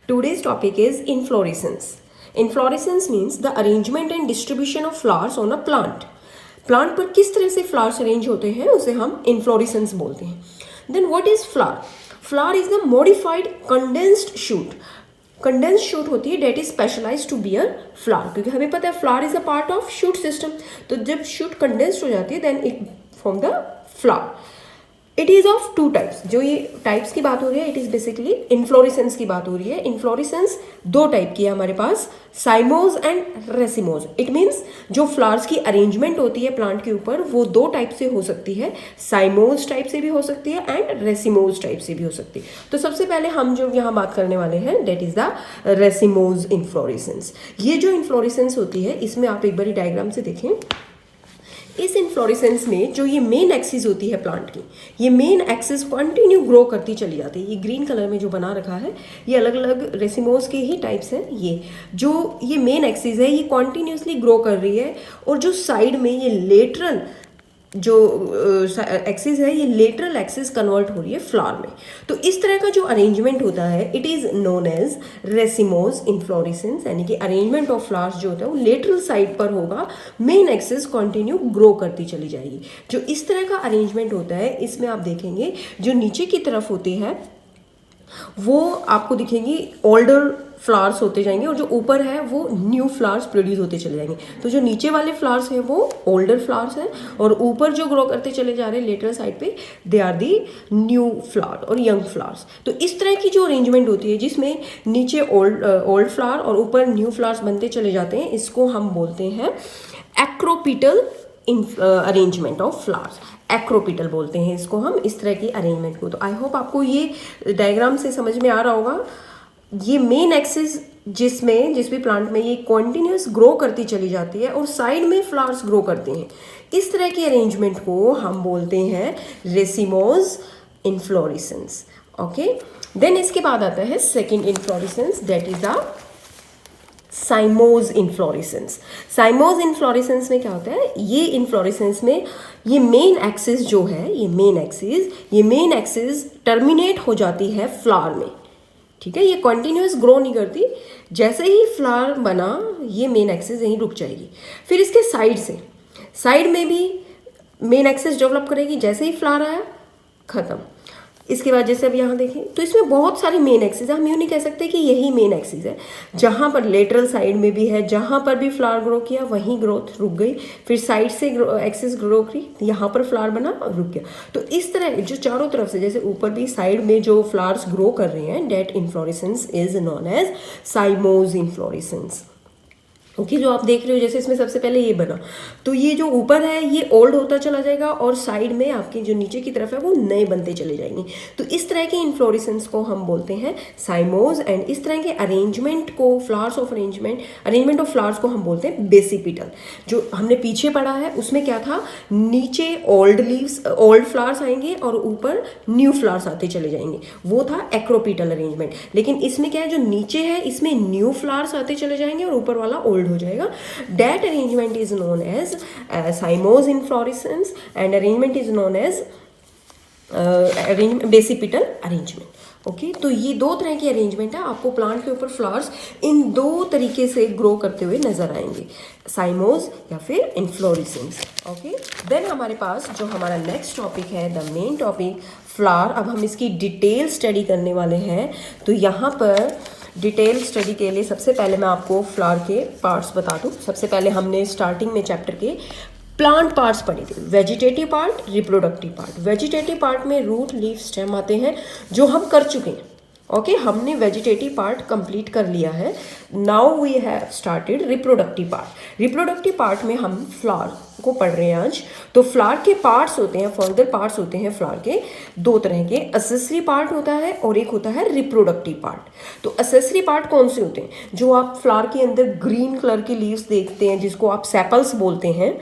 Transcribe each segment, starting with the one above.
Today's topic is inflorescence. Inflorescence means the arrangement and distribution of flowers on a plant. Plant पर किस तरह से flowers arrange होते हैं उसे हम इन्फ्लोरेसेंस बोलते हैं. Then what is flower? Flower is the modified condensed shoot. Condensed shoot होती है that is specialise to bear flower, क्योंकि हमें पता है flower is a part of shoot system. तो जब शूट कंडेंस्ड हो जाती है then it from the flower. It is of two types. जो ये टाइप्स की बात हो रही है इट इज़ बेसिकली इन्फ्लोरेसेंस की बात हो रही है. इन्फ्लोरेसेंस दो टाइप की है हमारे पास, cymose and racemose. It means जो फ्लावर्स की अरेंजमेंट होती है प्लांट के ऊपर वो दो टाइप से हो सकती है. साइमोज टाइप से भी हो सकती है एंड रेसिमोज टाइप से भी हो सकती है. तो सबसे पहले हम जो यहाँ बात करने वाले हैं that is the racemose inflorescence. ये जो इन्फ्लोरेसेंस होती है इसमें आप एक बारी डायग्राम से देखें. इस इन्फ्लोरेसेंस में जो ये मेन एक्सिस होती है प्लांट की, ये मेन एक्सिस कंटिन्यू ग्रो करती चली जाती है. ये ग्रीन कलर में जो बना रखा है ये अलग अलग रेसिमोस के ही टाइप्स हैं. ये जो ये मेन एक्सिस है ये कॉन्टिन्यूसली ग्रो कर रही है, और जो साइड में ये लेटरल जो एक्सिस है ये लेटरल एक्सिस कन्वर्ट हो रही है फ्लावर में. तो इस तरह का जो अरेंजमेंट होता है it is known as racemose inflorescence. यानी कि अरेंजमेंट ऑफ फ्लावर्स जो होता है वो लेटरल साइड पर होगा, मेन एक्सिस कंटिन्यू ग्रो करती चली जाएगी. जो इस तरह का अरेंजमेंट होता है इसमें आप देखेंगे जो नीचे की तरफ होती है वो आपको दिखेंगी ओल्डर फ्लावर्स होते जाएंगे, और जो ऊपर है वो न्यू फ्लावर्स प्रोड्यूस होते चले जाएंगे. तो जो नीचे वाले फ्लावर्स हैं वो ओल्डर फ्लावर्स हैं, और ऊपर जो ग्रो करते चले जा रहे हैं लेटर साइड पे they are the new flower और यंग फ्लावर्स. तो इस तरह की जो अरेंजमेंट होती है जिसमें नीचे ओल्ड फ्लावर और ऊपर न्यू फ्लावर्स बनते चले जाते हैं, इसको हम बोलते हैं acropetal arrangement of flowers. Acropetal बोलते हैं इसको हम, इस तरह की अरेंजमेंट को. तो आई होप आपको ये डायग्राम से समझ में आ रहा होगा. ये मेन एक्सिस जिसमें जिस भी प्लांट में ये कॉन्टिन्यूस ग्रो करती चली जाती है और साइड में फ्लावर्स ग्रो करते हैं, इस तरह की अरेंजमेंट को हम बोलते हैं रेसिमोज इन्फ्लोरेसेंस. ओके, देन इसके बाद आता है second inflorescence that is the cymose inflorescence. Cymose inflorescence में क्या होता है, ये इन्फ्लोरेसेंस में ये मेन एक्सिस जो है ये मेन एक्सिस टर्मिनेट हो जाती है फ्लावर में. ठीक है, ये कंटिन्यूस ग्रो नहीं करती. जैसे ही फ्लावर बना ये मेन एक्सिस यहीं रुक जाएगी. फिर इसके साइड में भी मेन एक्सिस डेवलप करेगी. जैसे ही फ्लावर आया खत्म. इसके बाद जैसे अब यहाँ देखें तो इसमें बहुत सारी मेन एक्सिस है. हम यूँ नहीं कह सकते कि यही मेन एक्सिस है. जहाँ पर लेटरल साइड में भी है, जहाँ पर भी फ्लावर ग्रो किया वहीं ग्रोथ रुक गई. फिर साइड से एक्सिस ग्रो की, यहाँ पर फ्लावर बना और रुक गया. तो इस तरह जो चारों तरफ से जैसे ऊपर भी साइड में जो फ्लावर्स ग्रो कर रहे हैं that inflorescence is known as cymose inflorescence. Okay, जो आप देख रहे हो जैसे इसमें सबसे पहले ये बना, तो ये जो ऊपर है ये ओल्ड होता चला जाएगा और साइड में आपके जो नीचे की तरफ है वो नए बनते चले जाएंगे. तो इस तरह के इन्फ्लोरेसेंस को हम बोलते हैं साइमोज. एंड इस तरह के अरेंजमेंट को अरेंजमेंट ऑफ फ्लावर्स को हम बोलते हैं बेसिपिटल. जो हमने पीछे पढ़ा है उसमें क्या था, नीचे ओल्ड फ्लावर्स आएंगे और ऊपर न्यू फ्लावर्स आते चले जाएंगे, वो था एक्रोपिटल अरेंजमेंट. लेकिन इसमें क्या है, जो नीचे है इसमें न्यू फ्लावर्स आते चले जाएंगे और ऊपर वाला ओल्ड हो जाएगा. That arrangement is known as Symose inflorescence and arrangement is known as basipital arrangement. Okay, तो ये दो तरह की अरेंजमेंट है. आपको प्लांट के ऊपर फ्लावर्स इन दो तरीके से ग्रो करते हुए नजर आएंगे, साइमोज या फिर इन्फ्लोरेसेंस. ओके, देन हमारे पास जो हमारा नेक्स्ट टॉपिक है द मेन टॉपिक फ्लावर. अब हम इसकी डिटेल स्टडी करने वाले हैं. तो यहाँ पर डिटेल स्टडी के लिए सबसे पहले मैं आपको फ्लावर के पार्ट्स बता दूं. सबसे पहले हमने स्टार्टिंग में चैप्टर के प्लांट पार्ट्स पढ़े थे. Vegetative part, reproductive part. Vegetative part में रूट, लीफ, स्टेम आते हैं जो हम कर चुके हैं. ओके, हमने वेजिटेटिव पार्ट कंप्लीट कर लिया है. Now we have started reproductive part. Reproductive part में हम फ्लावर को पढ़ रहे हैं आज. तो फ्लावर के पार्ट्स होते हैं, फर्दर पार्ट्स होते हैं फ्लावर के दो तरह के. एसेसरी पार्ट होता है और एक होता है रिप्रोडक्टिव पार्ट. तो एसेसरी पार्ट कौन से होते हैं, जो आप फ्लावर के अंदर ग्रीन कलर की लीव्स देखते हैं जिसको आप सेपल्स बोलते हैं,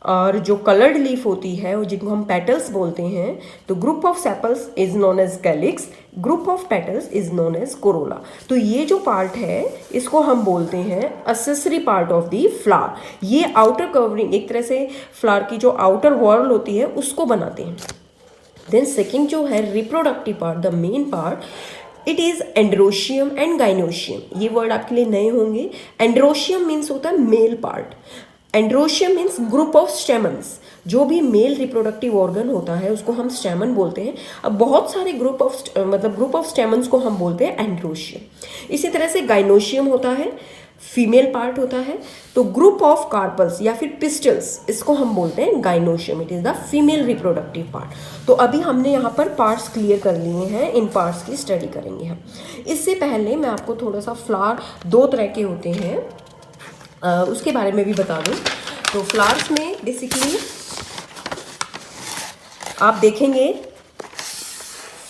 और जो कलर्ड लीफ होती है वो जिनको हम पेटल्स बोलते हैं. तो group of sepals is known as calyx, group of petals is known as corolla. तो ये जो पार्ट है इसको हम बोलते हैं accessory part of the flower. ये आउटर कवरिंग, एक तरह से फ्लावर की जो आउटर वॉल होती है उसको बनाते हैं. देन सेकेंड जो है reproductive part, the main part, it is androecium and gynoecium. ये वर्ड आपके लिए नए होंगे। एंड्रोशियम मीन्स होता है male part, androecium means group of stamens. जो भी मेल रिप्रोडक्टिव ऑर्गन होता है उसको हम स्टेमन बोलते हैं। अब बहुत सारे ग्रुप ऑफ स्टेमन्स को हम बोलते हैं एंड्रोशियम। इसी तरह से गाइनोशियम होता है, फीमेल पार्ट होता है। तो ग्रुप ऑफ कार्पल्स या फिर पिस्टल्स, इसको हम बोलते हैं gynoecium. It is the female reproductive part. तो अभी हमने यहाँ पर पार्ट्स क्लियर कर लिए हैं, इन पार्ट्स की स्टडी करेंगे हम। इससे पहले मैं आपको थोड़ा सा फ्लावर दो तरह के होते हैं उसके बारे में भी बता दूं। तो फ्लावर्स में बेसिकली आप देखेंगे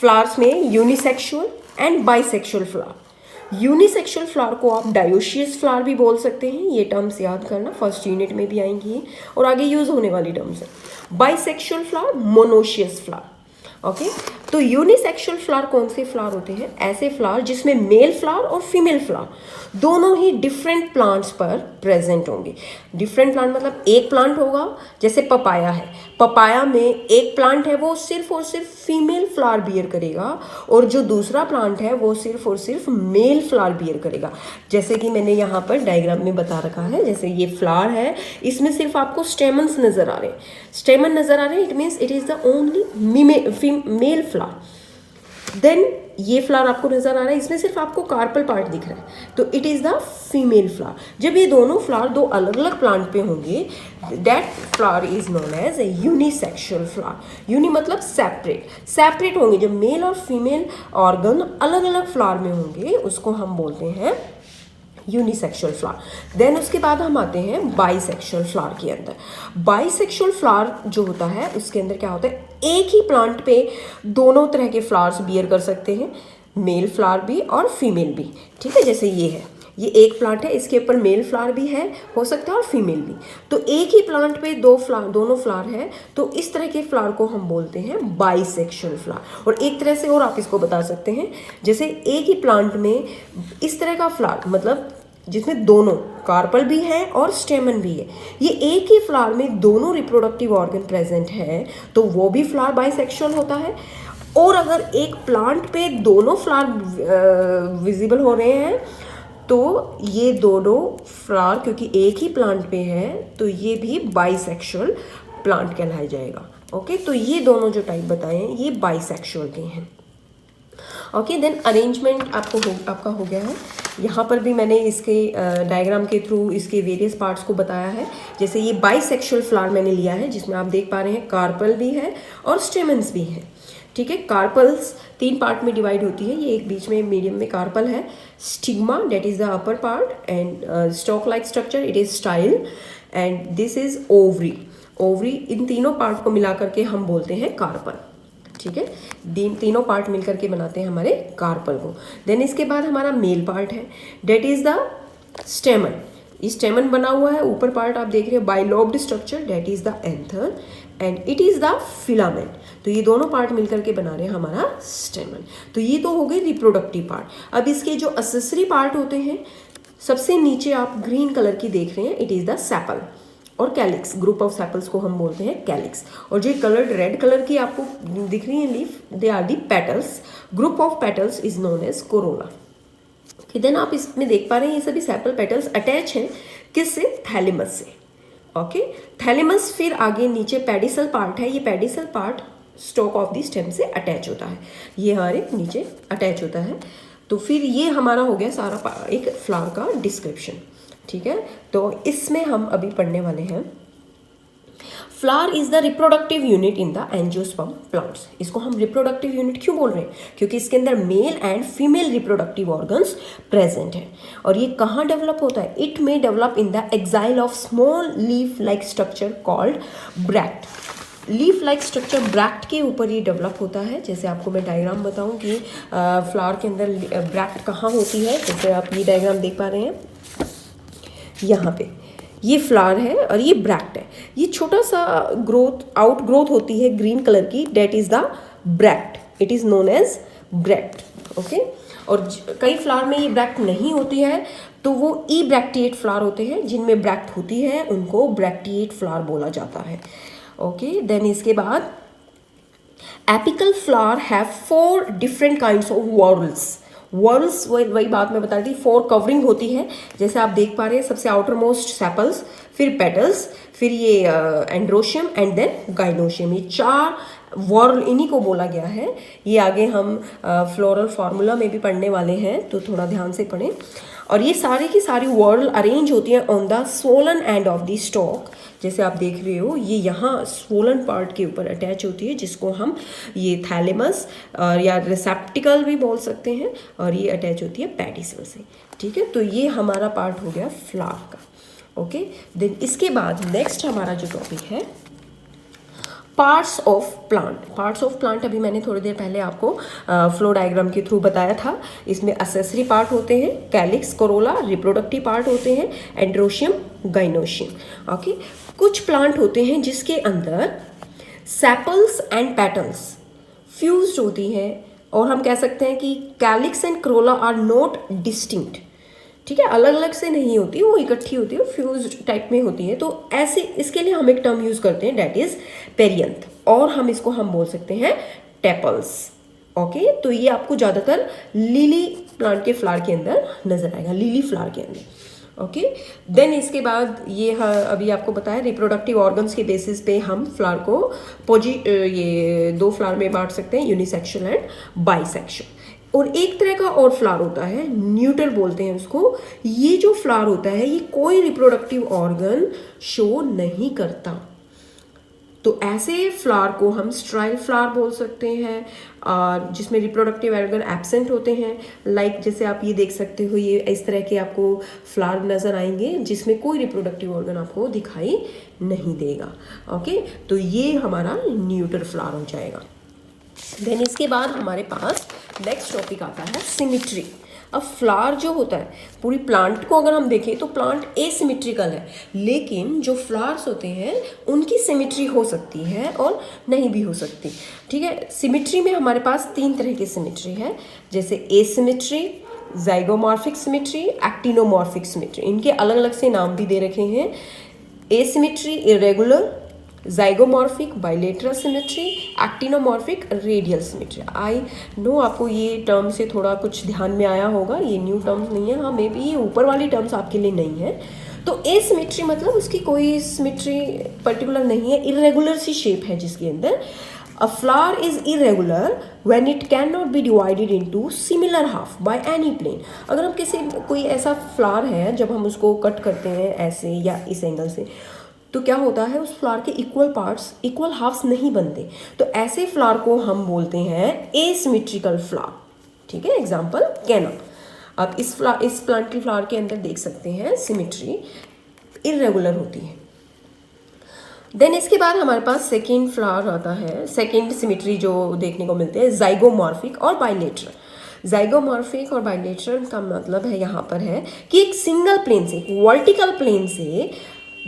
फ्लावर्स में unisexual and bisexual flower. Unisexual flower को आप डायोशियस फ्लावर भी बोल सकते हैं। ये टर्म्स याद करना, फर्स्ट यूनिट में भी आएंगी और आगे यूज होने वाली टर्म्स है। Bisexual flower, monoecious flower. Okay, तो यूनिसेक्सुअल फ्लावर कौन से फ्लावर होते हैं? ऐसे फ्लावर जिसमें मेल फ्लावर और फीमेल फ्लावर दोनों ही डिफरेंट प्लांट्स पर प्रेजेंट होंगे। डिफरेंट प्लांट मतलब एक प्लांट होगा, जैसे पपाया है, पपाया में एक प्लांट है वो सिर्फ और सिर्फ फीमेल फ्लावर बियर करेगा और जो दूसरा प्लांट है वो सिर्फ और सिर्फ मेल फ्लावर बियर करेगा। जैसे कि मैंने यहाँ पर डायग्राम में बता रखा है, जैसे ये फ्लावर है, इसमें सिर्फ आपको स्टेमन्स नजर आ रहे हैं। स्टेमन नजर आ रहे हैं, it means it is the only male flower. Then ये फ्लावर आपको नजर आ रहा है, इसमें सिर्फ आपको कार्पल पार्ट दिख रहा है, तो it is the female flower. जब ये दोनों फ्लावर दो अलग अलग प्लांट पे होंगे, that flower is known as a unisexual flower. Uni मतलब सेपरेट होंगे। जब मेल और फीमेल ऑर्गन अलग अलग फ्लावर में होंगे उसको हम बोलते हैं यूनिसेक्सुअल फ्लावर। देन उसके बाद हम आते हैं बाइसेक्सुअल फ्लावर के अंदर। बाइसेक्सुअल फ्लावर जो होता है उसके अंदर क्या होता है, एक ही प्लांट पे दोनों तरह के फ्लावर्स बियर कर सकते हैं, मेल फ्लावर भी और फीमेल भी। ठीक है, जैसे ये है, ये एक प्लांट है, इसके ऊपर मेल फ्लावर भी है, हो सकता है और फीमेल भी। तो एक ही प्लांट पे दोनों फ्लावर है, तो इस तरह के फ्लावर को हम बोलते हैं बाइसेक्सुअल फ्लावर। और एक तरह से और आप इसको बता सकते हैं, जैसे एक ही प्लांट में इस तरह का फ्लावर, मतलब जिसमें दोनों कार्पल भी है और स्टेमन भी है, ये एक ही फ्लावर में दोनों रिप्रोडक्टिव ऑर्गन प्रेजेंट है, तो वो भी फ्लावर बाइसेक्सुअल होता है। और अगर एक प्लांट पे दोनों फ्लावर विजिबल हो रहे हैं, तो ये दोनों फ्लावर क्योंकि एक ही प्लांट पे है, तो ये भी बाइसेक्सुअल प्लांट कहलाया जाएगा। ओके, तो ये दोनों जो टाइप बताए हैं ये बाइसेक्सुअल के हैं। ओके, देन अरेंजमेंट आपका हो गया है। यहाँ पर भी मैंने इसके डायग्राम के थ्रू इसके वेरियस पार्ट्स को बताया है। जैसे ये बाइसेक्सुअल फ्लावर मैंने लिया है, जिसमें आप देख पा रहे हैं कार्पल भी है और स्टेमन्स भी है। ठीक है, कार्पल्स 3 पार्ट में डिवाइड होती है। ये एक बीच में मीडियम में कार्पल है, stigma that is the upper part, and stalk like structure it is style, and this is ovary. इन तीनों पार्ट को मिला करके हम बोलते हैं कार्पल। ठीक है, तीनों पार्ट मिलकर के बनाते हैं हमारे कार्पल को। देन इसके बाद हमारा मेल पार्ट है, डेट इज द स्टेमन। ये स्टेमन बना हुआ है, ऊपर पार्ट आप देख रहे हैं bilobed structure, that is the anther, and it is the filament. तो ये दोनों पार्ट मिलकर के बना रहे हैं हमारा स्टेमन। तो ये तो हो गए रिप्रोडक्टिव पार्ट। अब इसके जो एक्सेसरी पार्ट होते हैं, सबसे नीचे आप ग्रीन कलर की देख रहे हैं, इट इज द सेपल और कैलिक्स। ग्रुप ऑफ सेपल्स को हम बोलते हैं कैलिक्स। और जो कलर्ड रेड कलर की आपको दिख रही है leaf, they are the petals. Group of petals is known as corona. Then आप इसमें देख पा रहे हैं ये सभी सेपल पेटल्स अटैच हैं किससे? थैलेमस से। ओके, थैलेमस फिर आगे नीचे पेडिसल पार्ट है, ये pedicel part stock of the stem से अटैच होता है, ये हमारे नीचे अटैच होता है। तो फिर ये हमारा हो गया सारा एक फ्लावर का डिस्क्रिप्शन। ठीक है, तो इसमें हम अभी पढ़ने वाले हैं flower is the reproductive unit in the angiosperm plants. इसको हम रिप्रोडक्टिव यूनिट क्यों बोल रहे हैं? क्योंकि इसके अंदर male and female reproductive organs present है। और ये कहाँ डेवलप होता है? It may develop in the axil of small leaf like structure called bract. Leaf like structure bract के ऊपर ये डेवलप होता है। जैसे आपको मैं डायग्राम बताऊं कि फ्लावर के अंदर ब्रैक्ट कहाँ होती है। जैसे आप ये डायग्राम देख पा रहे हैं, यहाँ पे ये फ्लावर है और ये ब्रैक्ट है। ये छोटा सा आउट ग्रोथ होती है ग्रीन कलर की, that is the bract, it is known as bract. Okay, और कई फ्लावर में ये ब्रैक्ट नहीं होती है, तो वो ई ब्रैक्टिएट फ्लावर होते हैं। जिनमें ब्रैक्ट होती है उनको ब्रैक्टिएट फ्लावर बोला जाता है। ओके, देन इसके बाद apical flower have 4 different kinds of whorls। whorls वही बात मैं बता रही थी, 4 कवरिंग होती है, जैसे आप देख पा रहे हैं, सबसे आउटर मोस्ट सेपल्स, फिर पेटल्स, फिर ये एंड्रोशियम एंड देन गाइनोशियम। ये 4 whorl इन्हीं को बोला गया है। ये आगे हम फ्लोरल फार्मूला में भी पढ़ने वाले हैं, तो थोड़ा ध्यान से पढ़ें। और ये सारी की सारी whorl अरेंज होती हैं on the swollen end of the stock. जैसे आप देख रहे हो, ये यहाँ स्वोलन पार्ट के ऊपर अटैच होती है, जिसको हम ये थैलेमस या रिसेप्टिकल भी बोल सकते हैं, और ये अटैच होती है पेडिसल से। ठीक है, तो ये हमारा पार्ट हो गया फ्लावर का। ओके, देन इसके बाद नेक्स्ट हमारा जो टॉपिक है parts of plant. Parts of plant अभी मैंने थोड़ी देर पहले आपको फ्लो डायग्राम के थ्रू बताया था। इसमें एसेसरी पार्ट होते हैं, कैलिक्स, कोरोला, रिप्रोडक्टिव पार्ट होते हैं, एंड्रोशियम, गाइनोशियम। ओके, कुछ प्लांट होते हैं जिसके अंदर सेपल्स एंड पेटल्स फ्यूज्ड होती हैं, और हम कह सकते हैं कि calyx and corolla are not distinct. ठीक है, अलग अलग से नहीं होती, वो इकट्ठी होती है, फ्यूज्ड टाइप में होती है। तो ऐसे इसके लिए हम एक टर्म यूज करते हैं, डेट इज पेरियंथ, और हम इसको हम बोल सकते हैं टेपल्स। ओके, तो ये आपको ज़्यादातर लिली प्लांट के फ्लावर के अंदर नजर आएगा, लिली फ्लावर के अंदर। ओके, देन इसके बाद ये अभी आपको बताया रिप्रोडक्टिव ऑर्गन्स के बेसिस पे हम फ्लावर को ये 2 फ्लावर में बांट सकते हैं, यूनिसेक्शुअल एंड बाइसेक्शुअल। और एक तरह का और फ्लावर होता है, न्यूटर बोलते हैं उसको। ये जो फ्लावर होता है, ये कोई रिप्रोडक्टिव ऑर्गन शो नहीं करता, तो ऐसे फ्लावर को हम स्ट्राइल फ्लावर बोल सकते हैं, और जिसमें रिप्रोडक्टिव ऑर्गन एब्सेंट होते हैं। लाइक जैसे आप ये देख सकते हो, ये इस तरह के आपको फ्लावर नज़र आएंगे जिसमें कोई रिप्रोडक्टिव ऑर्गन आपको दिखाई नहीं देगा। ओके, तो ये हमारा न्यूटर फ्लावर हो जाएगा। देन इसके बाद हमारे पास नेक्स्ट टॉपिक आता है सिमिट्री। अब फ्लावर जो होता है, पूरी प्लांट को अगर हम देखें तो प्लांट एसिमेट्रिकल है, लेकिन जो फ्लावर्स होते हैं उनकी सिमिट्री हो सकती है और नहीं भी हो सकती। ठीक है, सिमिट्री में हमारे पास 3 तरह की सिमिट्री है, जैसे asymmetry, zygomorphic symmetry, actinomorphic symmetry. इनके अलग अलग से नाम भी दे रखे हैं। Asymmetry irregular, zygomorphic bilateral symmetry, actinomorphic radial symmetry. I know आपको ये टर्म से थोड़ा कुछ ध्यान में आया होगा, ये न्यू टर्म्स नहीं है, हाँ मे बी ये ऊपर वाली टर्म्स आपके लिए नहीं है। तो एसिमेट्री मतलब उसकी कोई सिमेट्री पर्टिकुलर नहीं है, इरेगुलर सी शेप है जिसके अंदर। A flower is irregular when it can not be divided into similar half by any plane. अगर हम कोई ऐसा फ्लावर है, जब हम उसको कट करते हैं ऐसे या इस एंगल से, तो क्या होता है, उस फ्लावर के इक्वल पार्ट्स, इक्वल हाफ्स नहीं बनते, तो ऐसे फ्लावर को हम बोलते हैं एसिमेट्रिकल फ्लावर। ठीक है, एग्जांपल कैना। अब इस प्लांट की फ्लावर के अंदर देख सकते हैं सिमेट्री इरेगुलर होती है। देन इसके बाद हमारे पास सेकेंड फ्लावर आता है, सेकेंड सिमेट्री जो देखने को मिलते हैं, जाइगोमॉर्फिक और बाइलेटरल। जाइगोमॉर्फिक और बाइलेटरल का मतलब है यहाँ पर है कि एक सिंगल प्लेन से, वर्टिकल प्लेन से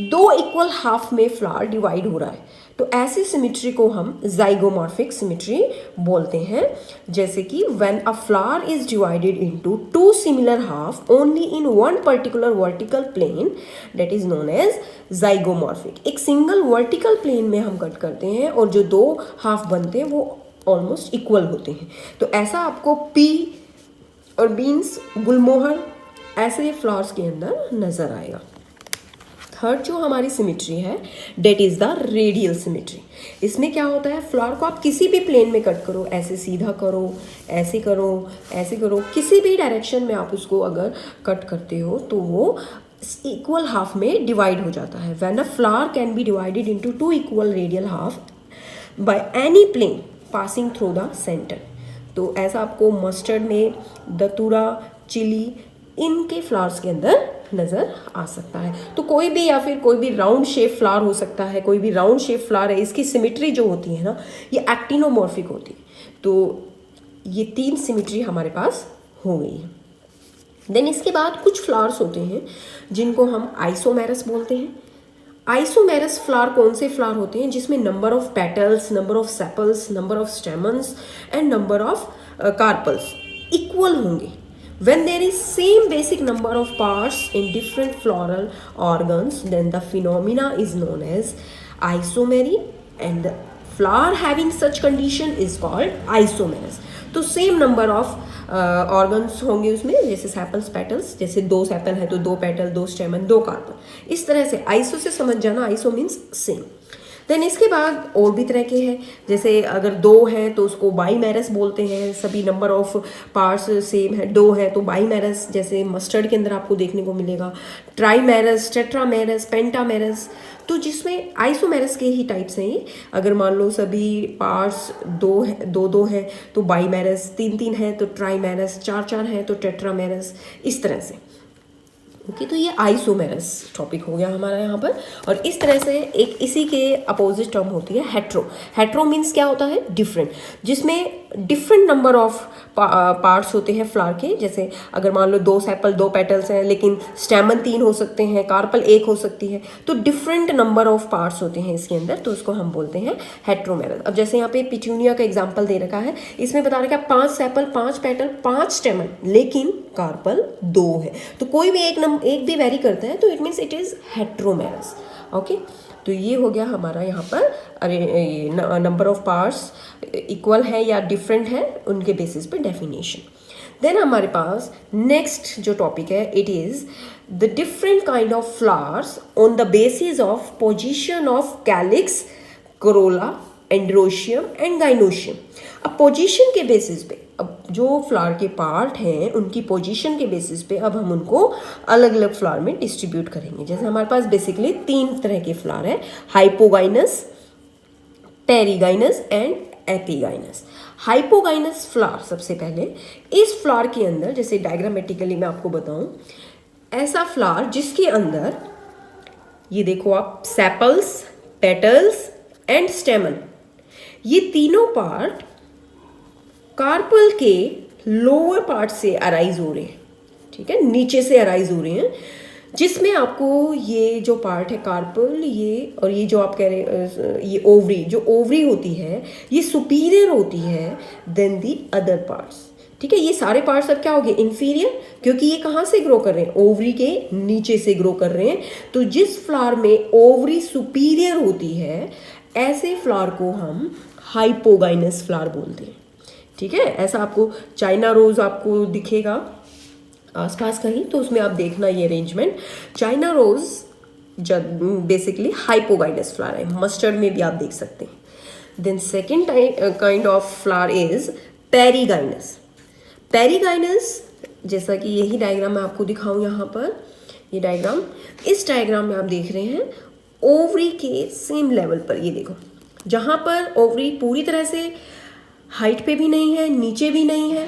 2 इक्वल हाफ में फ्लावर डिवाइड हो रहा है, तो ऐसी सिमेट्री को हम जाइगोमॉर्फिक सिमेट्री बोलते हैं। जैसे कि when a flower is divided into 2 similar half only in one particular vertical plane, that is known as zygomorphic. एक सिंगल वर्टिकल प्लेन में हम कट करते हैं और जो 2 हाफ बनते हैं वो ऑलमोस्ट इक्वल होते हैं, तो ऐसा आपको पी और बीन्स, गुलमोहर, ऐसे फ्लावर्स के अंदर नजर आएगा। थर्ड जो हमारी सिमेट्री है, that is the radial symmetry. इसमें क्या होता है, फ्लावर को आप किसी भी प्लेन में कट करो, ऐसे सीधा करो, ऐसे करो, ऐसे करो, किसी भी डायरेक्शन में आप उसको अगर कट करते हो तो वो इक्वल हाफ में डिवाइड हो जाता है। When a flower can be divided into 2 equal radial half by any plane passing through the centre. तो ऐसा आपको मस्टर्ड में, दतूरा, चिली, इनके फ्लावर्स के अंदर नज़र आ सकता है। तो कोई भी, या फिर कोई भी राउंड शेप फ्लावर हो सकता है, कोई भी राउंड शेप फ्लावर है, इसकी सिमेट्री जो होती है ना, ये एक्टिनोमॉर्फिक होती है। तो ये 3 सिमेट्री हमारे पास हो गई है। देन इसके बाद कुछ फ्लावर्स होते हैं जिनको हम आइसोमेरस बोलते हैं। आइसोमेरस फ्लावर कौन से फ्लावर होते हैं, जिसमें number of petals, number of sepals, number of stamens and number of carpels equal होंगे। When there is same basic number of parts in different floral organs, then the phenomena is known as isomery and the flower having such condition is called isomerous. तो same number of organs होंगे उसमें, जैसे sepals petals, जैसे 2 sepal है तो 2 petal, 2 स्टेमन, 2 carpel, इस तरह से आइसो से समझ जाना, आइसो मीन्स सेम। देन इसके बाद और भी तरह के हैं, जैसे अगर 2 हैं तो उसको बाईमेरस बोलते हैं, सभी नंबर ऑफ पार्ट्स सेम है, 2 है तो बाईमेरस, जैसे मस्टर्ड के अंदर आपको देखने को मिलेगा, ट्राईमेरस, टेट्रामेरस, पेंटामेरस। तो जिसमें आइसोमेरस के ही टाइप्स हैं ये। अगर मान लो सभी पार्ट्स 2 है तो बाईमेरस, 3 है तो ट्राईमेरस, 4 है तो टेट्रामेरस, इस तरह से। ओके, तो ये आइसोमेरस टॉपिक हो गया हमारा यहाँ पर। और इस तरह से एक इसी के अपोजिट टर्म होती है हेट्रो। हेट्रो मीन्स क्या होता है? डिफरेंट, जिसमें डिफरेंट नंबर ऑफ पार्ट्स होते हैं फ्लावर के। जैसे अगर मान लो 2 सेपल 2 पेटल्स हैं लेकिन स्टेमन 3 हो सकते हैं, कार्पल 1 हो सकती है, तो डिफरेंट नंबर ऑफ पार्ट्स होते हैं इसके अंदर, तो उसको हम बोलते हैं हेट्रोमेरस। अब जैसे यहाँ पे पिट्यूनिया का एग्जाम्पल दे रखा है, इसमें बता रखा है 5 सेपल 5 पेटल 5 स्टेमन, लेकिन कार्पल 2 है, तो कोई भी एक भी वेरी करता है तो it means it is heteromerous. Okay, तो ये हो गया हमारा यहाँ पर, अरे नंबर ऑफ पार्ट्स इक्वल है या डिफरेंट है उनके बेसिस पे डेफिनेशन। देन हमारे पास नेक्स्ट जो टॉपिक है, it is the different kind of flowers on the basis of position of calyx, Corolla, androecium and gynoecium. अब पोजीशन के बेसिस पे, अब जो फ्लावर के पार्ट हैं उनकी पोजीशन के बेसिस पे अब हम उनको अलग अलग फ्लावर में डिस्ट्रीब्यूट करेंगे। जैसे हमारे पास बेसिकली 3 तरह के फ्लावर है, hypogynous, perigynous and epigynous. Hypogynous flower सबसे पहले, इस फ्लावर के अंदर, जैसे डायग्रामेटिकली मैं आपको बताऊं, ऐसा फ्लावर जिसके अंदर ये देखो आप, सेपल्स, पेटल्स एंड स्टेमन, ये तीनों पार्ट कार्पल के लोअर पार्ट से अराइज हो रहे हैं, ठीक है, नीचे से अराइज हो रहे हैं, जिसमें आपको ये जो पार्ट है कार्पल, ये और ये जो आप कह रहे ये ओवरी, जो ओवरी होती है ये सुपीरियर होती है देन दी अदर पार्ट्स। ठीक है, ये सारे पार्ट्स अब क्या हो गए? इंफीरियर, क्योंकि ये कहाँ से ग्रो कर रहे हैं? ओवरी के नीचे से ग्रो कर रहे हैं। तो जिस फ्लावर में ओवरी सुपीरियर होती है, ऐसे फ्लावर को हम हाइपोगाइनस फ्लावर बोलते हैं। ठीक है, ऐसा आपको चाइना रोज आपको दिखेगा आसपास कहीं, तो उसमें आप देखना ये अरेंजमेंट। चाइना रोज जब बेसिकली हाइपोगाइनस फ्लावर है, मस्टर्ड में भी आप देख सकते हैं। Then second kind of flower is perigynous. Perigynous, जैसा कि यही डायग्राम मैं आपको दिखाऊं यहाँ पर, ये डायग्राम, इस डायग्राम में आप देख रहे हैं ओवरी के सेम लेवल पर, ये देखो, जहाँ पर ओवरी पूरी तरह से हाइट पे भी नहीं है, नीचे भी नहीं है,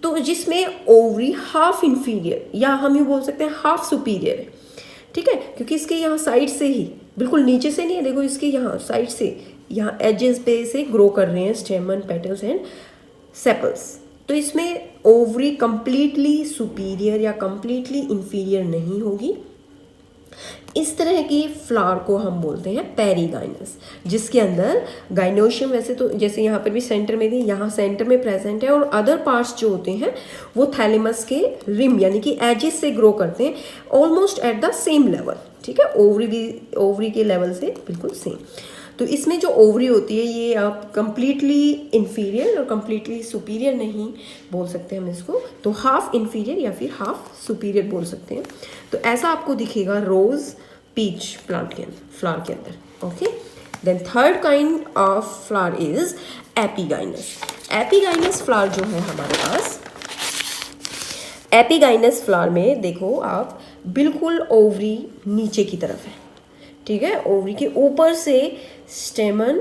तो जिसमें ओवरी हाफ इंफीरियर या हम ये बोल सकते हैं हाफ सुपीरियर है। ठीक है, क्योंकि इसके यहाँ साइड से ही, बिल्कुल नीचे से नहीं है, देखो इसके यहाँ साइड से, यहाँ एजेस पे से ग्रो कर रहे हैं स्टेमन, पेटल्स एंड सेपल्स। तो इसमें ओवरी कंप्लीटली सुपीरियर या कंप्लीटली इंफीरियर नहीं होगी। इस तरह की फ्लावर को हम बोलते हैं पेरीगाइनस, जिसके अंदर गाइनोशियम, वैसे तो जैसे यहाँ पर भी सेंटर में थी, यहाँ सेंटर में प्रेजेंट है, और अदर पार्ट्स जो होते हैं वो थैलेमस के रिम यानी कि एजेस से ग्रो करते हैं, almost at the same level. ठीक है, ओवरी के लेवल से बिल्कुल सेम। तो इसमें जो ओवरी होती है ये आप कंप्लीटली इंफीरियर और कंप्लीटली सुपीरियर नहीं बोल सकते हम इसको, तो हाफ इंफीरियर या फिर हाफ सुपीरियर बोल सकते हैं। तो ऐसा आपको दिखेगा रोज पीच प्लांट के अंदर, फ्लावर के अंदर। Okay, then third kind of flower is epigynous. Epigynous flower जो है हमारे पास, एपीगाइनस फ्लावर में देखो आप, बिल्कुल ओवरी नीचे की तरफ है। ठीक है, ओवरी के ऊपर से स्टेमन,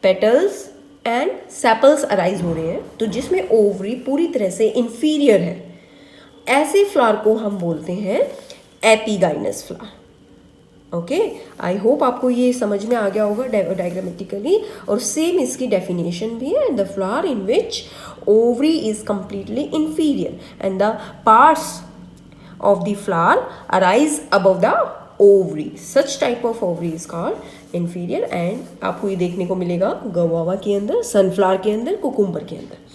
पेटल्स एंड सेपल्स अराइज हो रहे हैं, तो जिसमें ओवरी पूरी तरह से इंफीरियर है, ऐसे फ्लावर को हम बोलते हैं epigynous flower. Okay, I hope आपको ये समझ में आ गया होगा डायग्रामेटिकली, और सेम इसकी डेफिनेशन भी है, the flower in which ovary is completely inferior and the parts of the flower arise above the ovary. Such type of ovary is called inferior, and आपको ये देखने को मिलेगा गवावा के अंदर, सनफ्लावर के अंदर, कुकुम्बर के अंदर।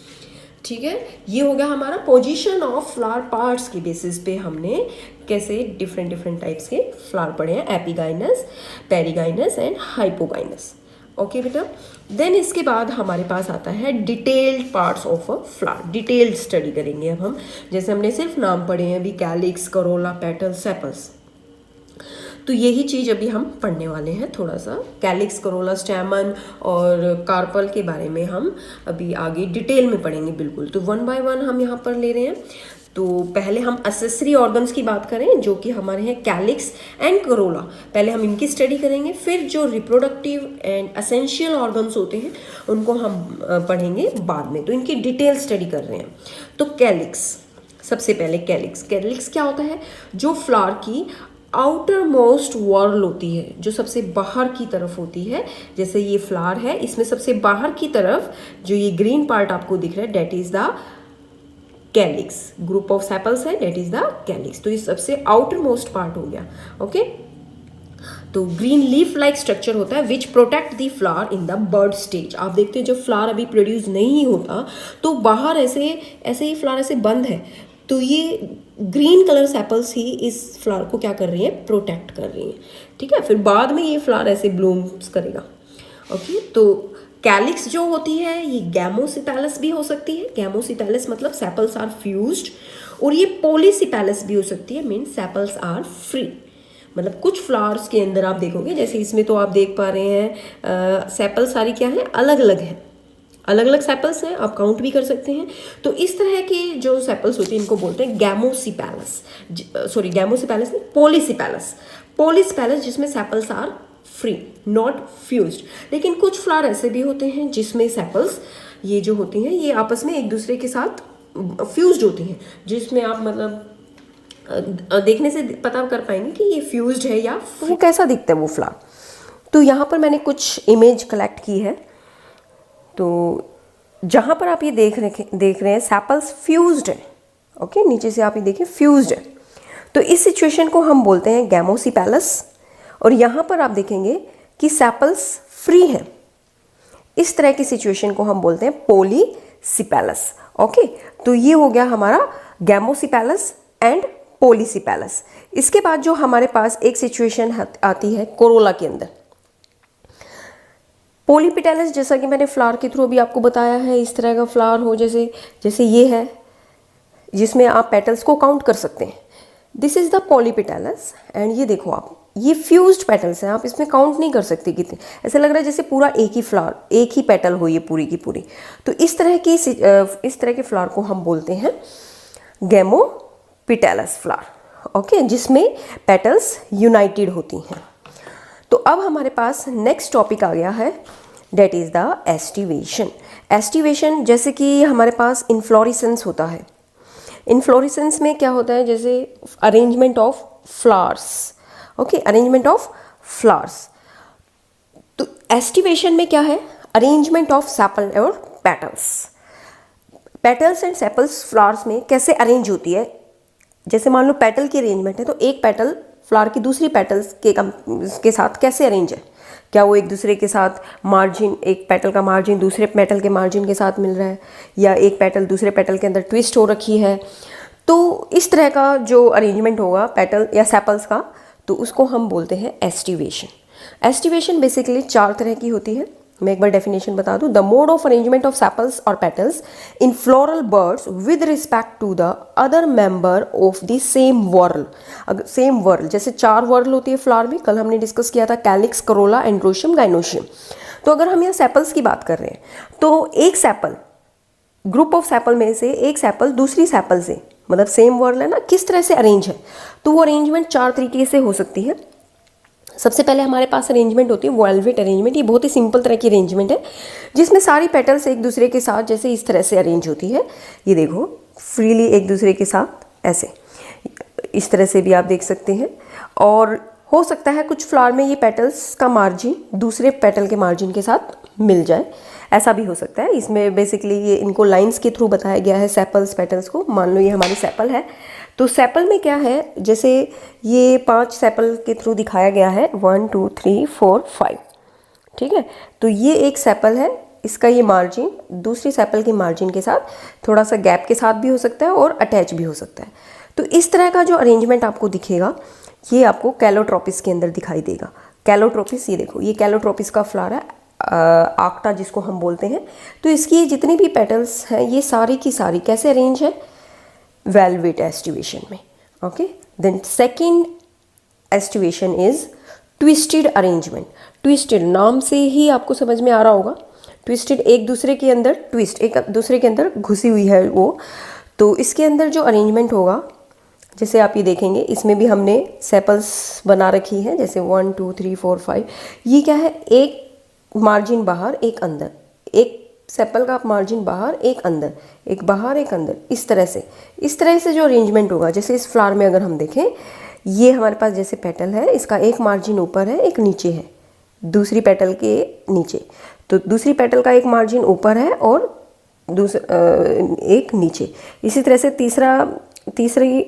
ठीक है, ये हो गया हमारा पोजीशन ऑफ फ्लावर पार्ट्स के बेसिस पे हमने कैसे डिफरेंट टाइप्स के फ्लावर पढ़े हैं, epigynous, perigynous and hypogynous. Okay बेटा। देन इसके बाद हमारे पास आता है detailed parts of a flower, detailed study करेंगे अब हम। जैसे हमने सिर्फ नाम पढ़े हैं अभी, कैलिक्स, करोला, पेटल्स, सेपल्स, तो यही चीज़ अभी हम पढ़ने वाले हैं थोड़ा सा। कैलिक्स, करोला, स्टैमन और कार्पल के बारे में हम अभी आगे डिटेल में पढ़ेंगे बिल्कुल। तो वन बाय वन हम यहाँ पर ले रहे हैं। तो पहले हम असेसरी ऑर्गन्स की बात करें जो कि हमारे हैं कैलिक्स एंड करोला, पहले हम इनकी स्टडी करेंगे। फिर जो रिप्रोडक्टिव एंड असेंशियल ऑर्गन्स होते हैं उनको हम पढ़ेंगे बाद में। तो इनकी डिटेल स्टडी कर रहे हैं। तो कैलिक्स, सबसे पहले कैलिक्स, कैलिक्स क्या होता है? जो फ्लावर की आउटर मोस्ट वॉर्ल होती है, जो सबसे बाहर की तरफ होती है। जैसे ये फ्लावर है, इसमें सबसे बाहर की तरफ जो ये ग्रीन पार्ट आपको दिख रहा है, that is the calyx. Group of sepals है, डेट इज द कैलिक्स। तो ये सबसे आउटर मोस्ट पार्ट हो गया। ओके, तो ग्रीन लीफ लाइक स्ट्रक्चर होता है विच protect the flower in the bud stage. आप देखते हैं जब फ्लावर अभी प्रोड्यूस नहीं होता तो बाहर ऐसे ही फ्लावर ऐसे बंद है, तो ये ग्रीन कलर सेपल्स ही इस फ्लावर को क्या कर रही है? प्रोटेक्ट कर रही हैं। ठीक है, फिर बाद में ये फ्लावर ऐसे ब्लूम्स करेगा। ओके, तो कैलिक्स जो होती है ये गैमोसिपेलस भी हो सकती है। गैमोसिपेलस मतलब सेपल्स आर फ्यूज्ड, और ये पॉलीसिपेलस भी हो सकती है, मीन सेपल्स आर फ्री। मतलब कुछ फ्लावर्स के अंदर आप देखोगे, जैसे इसमें तो आप देख पा रहे हैं सेपल सारी क्या है? अलग अलग है, अलग अलग सेपल्स हैं, आप काउंट भी कर सकते हैं। तो इस तरह की जो सेपल्स होती हैं इनको बोलते हैं गैमोसिपेलस, सॉरी गैमोसिपेलस नहीं, पॉलीसिपेलस। पॉलीसिपेलस जिसमें sepals are free, not fused. लेकिन कुछ फ्लावर ऐसे भी होते हैं जिसमें सेपल्स ये जो होती हैं ये आपस में एक दूसरे के साथ फ्यूज्ड होती हैं, जिसमें आप मतलब देखने से पता कर पाएंगे कि ये फ्यूज्ड है या वो कैसा दिखता है वो फ्लावर। तो यहाँ पर मैंने कुछ इमेज कलेक्ट की है। तो जहाँ पर आप ये देख रहे हैं सेपल्स फ्यूज्ड है। ओके, नीचे से आप ये देखिए फ्यूज्ड है। तो इस सिचुएशन को हम बोलते हैं गैमोसिपेलस, और यहाँ पर आप देखेंगे कि सेपल्स फ्री हैं। इस तरह की सिचुएशन को हम बोलते हैं पॉलीसिपेलस। ओके, तो ये हो गया हमारा गैमोसिपेलस एंड पॉलीसिपेलस। इसके बाद जो हमारे पास एक सिचुएशन आती है कोरोला के अंदर, पॉलीपेटलस, जैसा कि मैंने फ्लावर के थ्रू भी आपको बताया है, इस तरह का फ्लावर हो जैसे ये है, जिसमें आप पेटल्स को काउंट कर सकते हैं। This is the polypetalous, and ये देखो आप, ये फ्यूज्ड पेटल्स हैं, आप इसमें काउंट नहीं कर सकते कितने। ऐसा लग रहा है जैसे पूरा एक ही फ्लावर, एक ही पेटल हो ये पूरी की पूरी। तो इस तरह के फ्लावर को हम बोलते हैं गैमोपेटलस फ्लावर। ओके, जिसमें पेटल्स यूनाइटेड होती हैं। तो अब हमारे पास नेक्स्ट टॉपिक आ गया है, that is the aestivation. Aestivation जैसे कि हमारे पास इन्फ्लोरेसेंस होता है। इन्फ्लोरेसेंस में क्या होता है? जैसे arrangement of flowers. Okay, arrangement of flowers. तो एस्टिवेशन में क्या है? अरेंजमेंट ऑफ सेपल और petals. Petals and sepals flowers में कैसे अरेंज होती है? जैसे मान लो पेटल की अरेंजमेंट है, तो एक पेटल फ्लावर की दूसरी पेटल्स के साथ कैसे अरेंज है? क्या वो एक दूसरे के साथ मार्जिन, एक पेटल का मार्जिन दूसरे पेटल के मार्जिन के साथ मिल रहा है, या एक पेटल दूसरे पेटल के अंदर ट्विस्ट हो रखी है? तो इस तरह का जो अरेंजमेंट होगा पेटल या सेपल्स का, तो उसको हम बोलते हैं एस्टिवेशन। एस्टिवेशन बेसिकली 4 तरह की होती है। मैं एक बार डेफिनेशन बता दूं। The mode of arrangement of sepals और petals in floral birds with respect to the other member of the same whorl. अगर सेम वर्ल, जैसे 4 वर्ल होती है फ्लावर में, कल हमने डिस्कस किया था, कैलिक्स, करोला, एंड्रोशियम, गाइनोशियम। तो अगर हम यहाँ सेपल्स की बात कर रहे हैं, तो एक सेपल, ग्रुप ऑफ सेपल में से एक सेपल दूसरी सेपल से, मतलब सेम वर्ल है ना, किस तरह से अरेंज है? तो वो अरेंजमेंट 4 तरीके से हो सकती है। सबसे पहले हमारे पास अरेंजमेंट होती है वेलवेट अरेंजमेंट। ये बहुत ही सिंपल तरह की अरेंजमेंट है, जिसमें सारी पेटल्स एक दूसरे के साथ जैसे इस तरह से अरेंज होती है। ये देखो, फ्रीली एक दूसरे के साथ ऐसे, इस तरह से भी आप देख सकते हैं। और हो सकता है कुछ फ्लावर में ये पेटल्स का मार्जिन दूसरे पेटल के मार्जिन के साथ मिल जाए, ऐसा भी हो सकता है। इसमें बेसिकली ये इनको लाइंस के थ्रू बताया गया है, सेपल्स पेटल्स को। मान लो ये हमारी सेपल है, तो सेपल में क्या है, जैसे ये 5 सेपल के थ्रू दिखाया गया है, 1 2 3 4 5, ठीक है। तो ये एक सेपल है, इसका ये मार्जिन दूसरी सेपल के मार्जिन के साथ थोड़ा सा गैप के साथ भी हो सकता है और अटैच भी हो सकता है। तो इस तरह का जो अरेंजमेंट आपको दिखेगा, ये आपको कैलोट्रोपिस के अंदर दिखाई देगा। कैलोट्रोपिस, ये देखो, ये कैलोट्रोपिस का फ्लावर है। आक्टा जिसको हम बोलते हैं। तो इसकी जितनी भी पेटल्स हैं ये सारी की सारी कैसे अरेंज है, वेलवेट एस्टिवेशन में। Okay, then second aestivation is twisted arrangement. Twisted नाम से ही आपको समझ में आ रहा होगा, ट्विस्टेड एक दूसरे के अंदर, ट्विस्ट एक दूसरे के अंदर घुसी हुई है वो। तो इसके अंदर जो अरेंजमेंट होगा, जैसे आप ये देखेंगे इसमें भी हमने सेपल्स बना रखी हैं, जैसे 1 2 3 4 5। ये क्या है, एक मार्जिन बाहर एक अंदर, एक सेपल का मार्जिन बाहर एक अंदर, एक बाहर एक अंदर, इस तरह से जो अरेंजमेंट होगा। जैसे इस फ्लावर में अगर हम देखें, ये हमारे पास जैसे पेटल है, इसका एक मार्जिन ऊपर है एक नीचे है, दूसरी पेटल के नीचे। तो दूसरी पेटल का एक मार्जिन ऊपर है और दूसरा एक नीचे। इसी तरह से तीसरी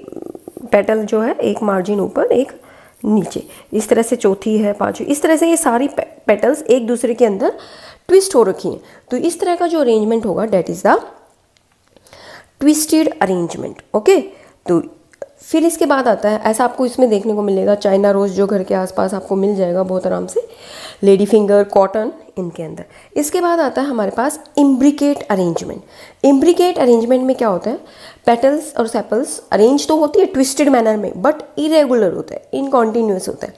पेटल जो है एक मार्जिन ऊपर एक नीचे, इस तरह से चौथी है, पांचवी, इस तरह से ये सारी पेटल्स एक दूसरे के अंदर ट्विस्ट हो रखी हैं। तो इस तरह का जो अरेंजमेंट होगा that is the twisted arrangement. Okay, तो फिर इसके बाद आता है, ऐसा आपको इसमें देखने को मिलेगा, चाइना रोज जो घर के आसपास आपको मिल जाएगा बहुत आराम से, लेडी फिंगर, कॉटन, इनके अंदर। इसके बाद आता है हमारे पास इम्ब्रिकेट अरेंजमेंट। इम्ब्रिकेट अरेंजमेंट में क्या होता है, पेटल्स और सेपल्स अरेंज तो होती है ट्विस्टेड मैनर में, बट इरेगुलर होता है, इनकॉन्टिन्यूस होता है।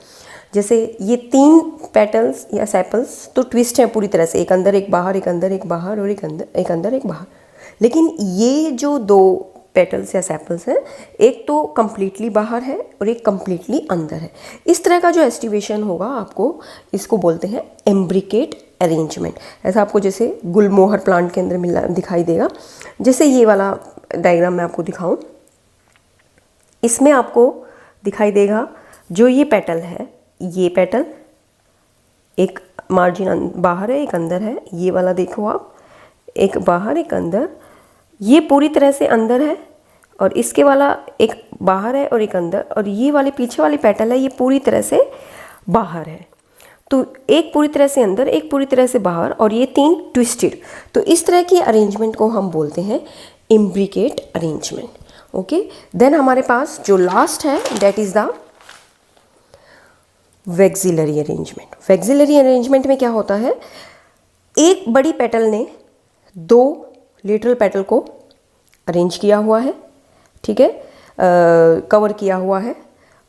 जैसे ये 3 पेटल्स या सेपल्स तो ट्विस्ट हैं पूरी तरह से, एक अंदर एक बाहर, एक अंदर एक बाहर और एक अंदर एक बाहर। लेकिन ये जो 2 पेटल्स या सेपल्स हैं, एक तो कंप्लीटली बाहर है और एक कंप्लीटली अंदर है। इस तरह का जो एस्टिवेशन होगा आपको, इसको बोलते हैं एम्ब्रिकेट अरेंजमेंट। ऐसा आपको जैसे गुलमोहर प्लांट के अंदर दिखाई देगा। जैसे ये वाला डायग्राम मैं आपको दिखाऊं, इसमें आपको दिखाई देगा जो ये पेटल है, ये पेटल एक मार्जिन बाहर है एक अंदर है, ये वाला देखो आप, एक बाहर एक अंदर, ये पूरी तरह से अंदर है, और इसके वाला एक बाहर है और एक अंदर, और ये वाले पीछे वाली पेटल है ये पूरी तरह से बाहर है। तो एक पूरी तरह से अंदर, एक पूरी तरह से बाहर, और ये 3 ट्विस्टेड। तो इस तरह की अरेंजमेंट को हम बोलते हैं इम्ब्रिकेट अरेंजमेंट। ओके, देन हमारे पास जो लास्ट है that is the vexillary arrangement. Vexillary arrangement में क्या होता है, एक बड़ी पेटल ने 2 लेटरल पेटल को अरेंज किया हुआ है, ठीक है, कवर किया हुआ है,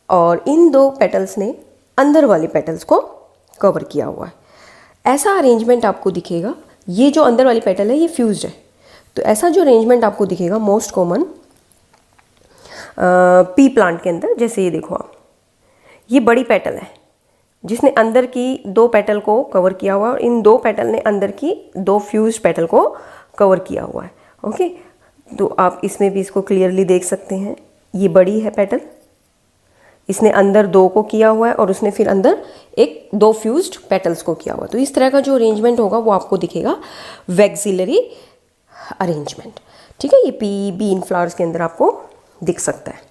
और इन 2 पेटल्स ने अंदर वाली पेटल्स को कवर किया हुआ है। ऐसा अरेंजमेंट आपको दिखेगा, ये जो अंदर वाली पेटल है ये फ्यूज्ड है। तो ऐसा जो अरेंजमेंट आपको दिखेगा मोस्ट कॉमन पी प्लांट के अंदर। जैसे ये देखो आप, ये बड़ी पेटल है जिसने अंदर की 2 पेटल को कवर किया हुआ है, और इन 2 पेटल ने अंदर की 2 फ्यूज्ड पेटल को कवर किया हुआ है। ओके, तो आप इसमें भी इसको क्लियरली देख सकते हैं, ये बड़ी है पेटल, इसने अंदर 2 को किया हुआ है और उसने फिर अंदर 2 फ्यूज्ड पेटल्स को किया हुआ है। तो इस तरह का जो अरेंजमेंट होगा वो आपको दिखेगा वैक्सिलरी अरेंजमेंट। ठीक है, ये पी बीन फ्लावर्स के अंदर आपको दिख सकता है।